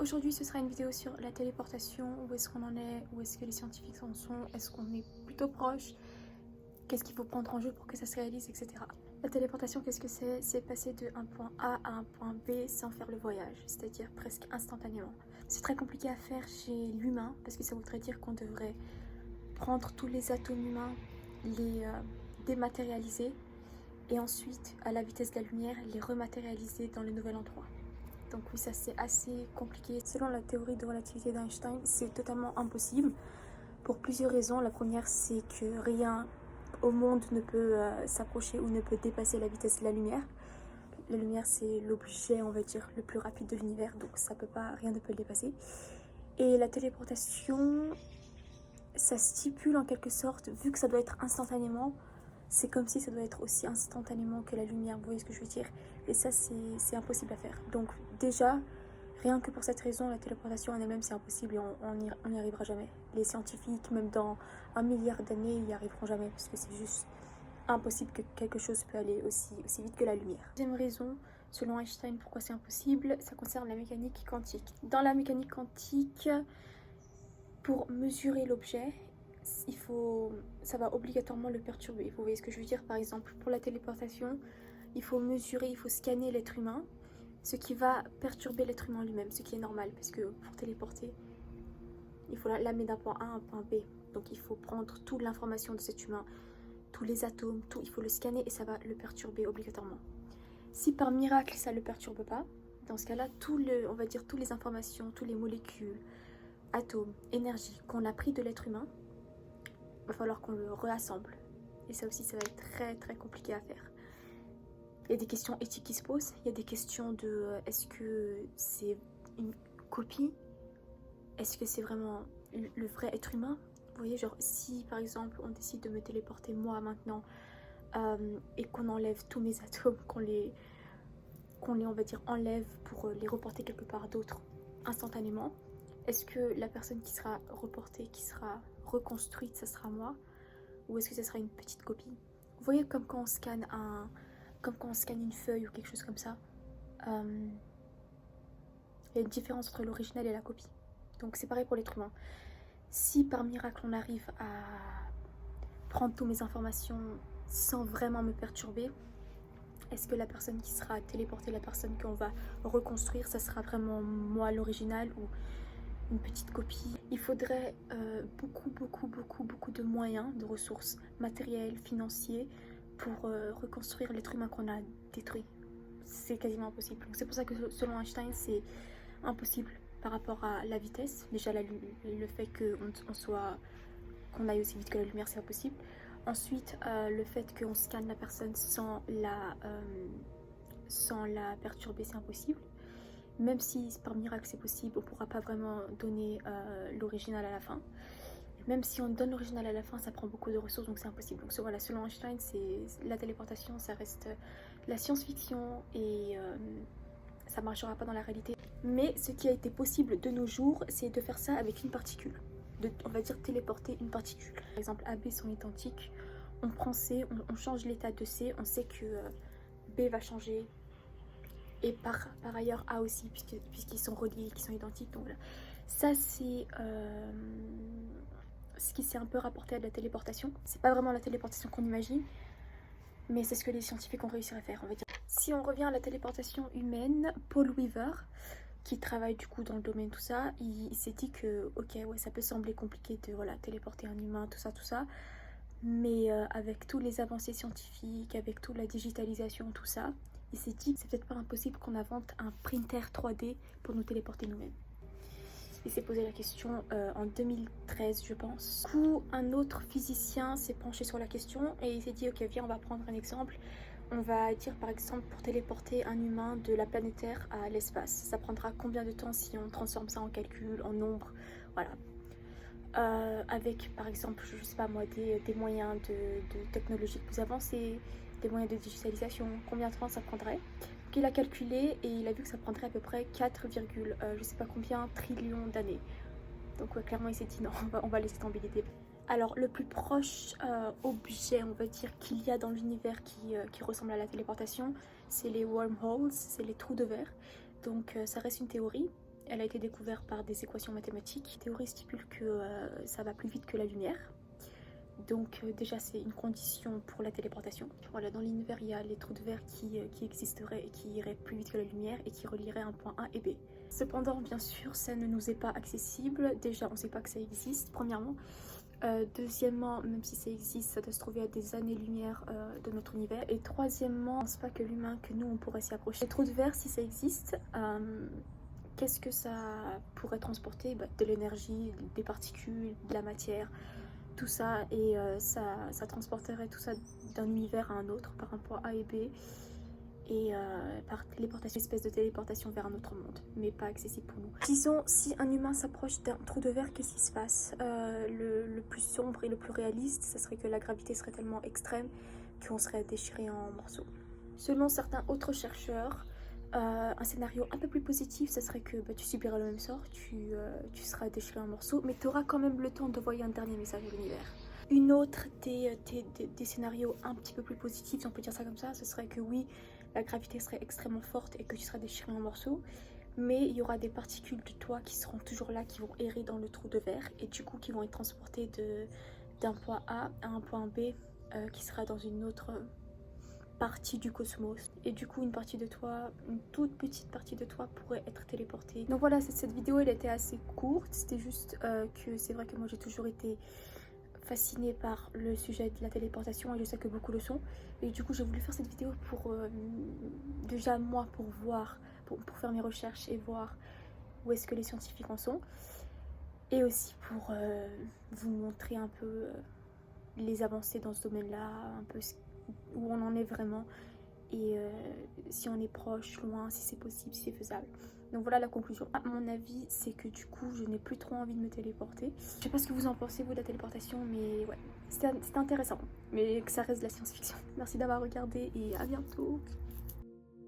Aujourd'hui, ce sera une vidéo sur la téléportation, où est-ce qu'on en est, où est-ce que les scientifiques en sont, est-ce qu'on est plutôt proche, qu'est-ce qu'il faut prendre en jeu pour que ça se réalise, etc. La téléportation, qu'est-ce que c'est? C'est passer de un point A à un point B sans faire le voyage, c'est-à-dire presque instantanément. C'est très compliqué à faire chez l'humain, parce que ça voudrait dire qu'on devrait prendre tous les atomes humains, les dématérialiser, et ensuite, à la vitesse de la lumière, les rematérialiser dans le nouvel endroit. Donc oui, ça c'est assez compliqué. Selon la théorie de relativité d'Einstein, c'est totalement impossible pour plusieurs raisons. La première, c'est que rien au monde ne peut s'approcher ou ne peut dépasser la vitesse de la lumière. La lumière, c'est l'objet, on va dire, le plus rapide de l'univers, donc ça peut pas, rien ne peut le dépasser. Et la téléportation, ça stipule en quelque sorte, vu que ça doit être instantanément, c'est comme si ça doit être aussi instantanément que la lumière, vous voyez ce que je veux dire? Et ça, c'est impossible à faire. Donc déjà, rien que pour cette raison, la téléportation en elle-même, c'est impossible et on n'y arrivera jamais. Les scientifiques, même dans 1 milliard d'années, ils n'y arriveront jamais parce que c'est juste impossible que quelque chose peut aller aussi vite que la lumière. Deuxième raison, selon Einstein, pourquoi c'est impossible, ça concerne la mécanique quantique. Dans la mécanique quantique, pour mesurer l'objet, ça va obligatoirement le perturber. Vous voyez ce que je veux dire? Par exemple, pour la téléportation, il faut mesurer, il faut scanner l'être humain, ce qui va perturber l'être humain lui-même, ce qui est normal, parce que pour téléporter, il faut l'amener d'un point A à un point B. Donc il faut prendre toute l'information de cet humain, tous les atomes, tout, il faut le scanner et ça va le perturber obligatoirement. Si par miracle ça ne le perturbe pas, dans ce cas-là, on va dire toutes les informations, toutes les molécules, atomes, énergie qu'on a pris de l'être humain, il va falloir qu'on le réassemble. Et ça aussi, ça va être très très compliqué à faire. Il y a des questions éthiques qui se posent. Il y a des questions de est-ce que c'est une copie? Est-ce que c'est vraiment le vrai être humain? Vous voyez, genre si par exemple on décide de me téléporter moi maintenant et qu'on enlève tous mes atomes, qu'on les on va dire enlève pour les reporter quelque part d'autre instantanément, est-ce que la personne qui sera reportée, qui sera reconstruite, ça sera moi? Ou est-ce que ça sera une petite copie? Vous voyez comme quand on scanne une feuille ou quelque chose comme ça, il y a une différence entre l'original et la copie. Donc c'est pareil pour l'être humain. Si par miracle on arrive à prendre toutes mes informations sans vraiment me perturber, est-ce que la personne qui sera téléportée, la personne qu'on va reconstruire, ça sera vraiment moi l'original ou une petite copie? Il faudrait beaucoup de moyens, de ressources matérielles, financiers pour reconstruire l'être humain qu'on a détruit. C'est quasiment impossible. C'est pour ça que selon Einstein, c'est impossible par rapport à la vitesse. Déjà le fait qu'on aille aussi vite que la lumière, c'est impossible. Ensuite, le fait qu'on scanne la personne sans la perturber, c'est impossible. Même si par miracle c'est possible, on ne pourra pas vraiment donner l'original à la fin. Même si on donne l'original à la fin, ça prend beaucoup de ressources, donc c'est impossible. Donc voilà, selon Einstein, la téléportation, ça reste la science-fiction et ça ne marchera pas dans la réalité. Mais ce qui a été possible de nos jours, c'est de faire ça avec une particule. On va dire téléporter une particule. Par exemple, A, B sont identiques. On prend C, on change l'état de C, on sait que B va changer. Et par ailleurs A aussi, puisqu'ils sont reliés, qu'ils sont identiques. Donc voilà. Ça, c'est ce qui s'est un peu rapporté à de la téléportation. C'est pas vraiment la téléportation qu'on imagine, mais c'est ce que les scientifiques ont réussi à faire, on va dire. Si on revient à la téléportation humaine, Paul Weaver, qui travaille du coup dans le domaine tout ça, il s'est dit que ok, ouais, ça peut sembler compliqué de voilà, téléporter un humain, tout ça, mais avec tous les avancées scientifiques, avec toute la digitalisation, tout ça, il s'est dit que c'est peut-être pas impossible qu'on invente un printer 3D pour nous téléporter nous-mêmes. Il s'est posé la question en 2013, je pense. Du coup, un autre physicien s'est penché sur la question et il s'est dit ok, viens, on va prendre un exemple. On va dire par exemple pour téléporter un humain de la planète Terre à l'espace. Ça prendra combien de temps si on transforme ça en calcul, en nombre, voilà. Avec par exemple, je sais pas moi, des moyens de technologie plus avancés, des moyens de digitalisation, combien de temps ça prendrait. Donc il a calculé et il a vu que ça prendrait à peu près 4, je sais pas combien trillions d'années. Donc ouais, clairement il s'est dit non, on va laisser tomber l'idée. Alors le plus proche objet, on va dire, qu'il y a dans l'univers qui ressemble à la téléportation, c'est les wormholes, c'est les trous de verre. Donc ça reste une théorie. Elle a été découverte par des équations mathématiques. La théorie stipule que ça va plus vite que la lumière. Donc déjà c'est une condition pour la téléportation. Voilà, dans l'univers il y a les trous de verre qui existeraient et qui iraient plus vite que la lumière et qui relieraient un point A et B. Cependant bien sûr ça ne nous est pas accessible. Déjà on ne sait pas que ça existe premièrement. Deuxièmement, même si ça existe, ça doit se trouver à des années-lumière de notre univers. Et troisièmement, je ne pense pas que l'humain, que nous on pourrait s'y approcher. Les trous de verre, si ça existe, qu'est-ce que ça pourrait transporter? De l'énergie, des particules, de la matière, tout ça, et ça transporterait tout ça d'un univers à un autre par un point A et B, et par téléportation, espèce de téléportation vers un autre monde, mais pas accessible pour nous. Disons, si un humain s'approche d'un trou de verre, qu'est-ce qui se passe? Le plus sombre et le plus réaliste, ça serait que la gravité serait tellement extrême qu'on serait déchiré en morceaux. Selon certains autres chercheurs, un scénario un peu plus positif, ça serait que tu subiras le même sort, tu seras déchiré en morceaux, mais tu auras quand même le temps d'envoyer un dernier message à l'univers. Une autre des scénarios un petit peu plus positifs, si on peut dire ça comme ça, ce serait que oui, la gravité serait extrêmement forte et que tu seras déchiré en morceaux, mais il y aura des particules de toi qui seront toujours là, qui vont errer dans le trou de verre et du coup qui vont être transportées d'un point A à un point B qui sera dans une autre partie du cosmos, et du coup une partie de toi, une toute petite partie de toi pourrait être téléportée. Donc voilà, cette vidéo elle était assez courte, c'était juste que c'est vrai que moi j'ai toujours été fascinée par le sujet de la téléportation et je sais que beaucoup le sont, et du coup j'ai voulu faire cette vidéo pour déjà moi pour voir, pour faire mes recherches et voir où est-ce que les scientifiques en sont, et aussi pour vous montrer un peu les avancées dans ce domaine là, un peu où on en est vraiment, et si on est proche, loin, si c'est possible, si c'est faisable. Donc voilà la conclusion. À mon avis, c'est que du coup, je n'ai plus trop envie de me téléporter. Je sais pas ce que vous en pensez, vous, de la téléportation, mais ouais, c'est intéressant. Mais que ça reste de la science-fiction. Merci d'avoir regardé et à bientôt.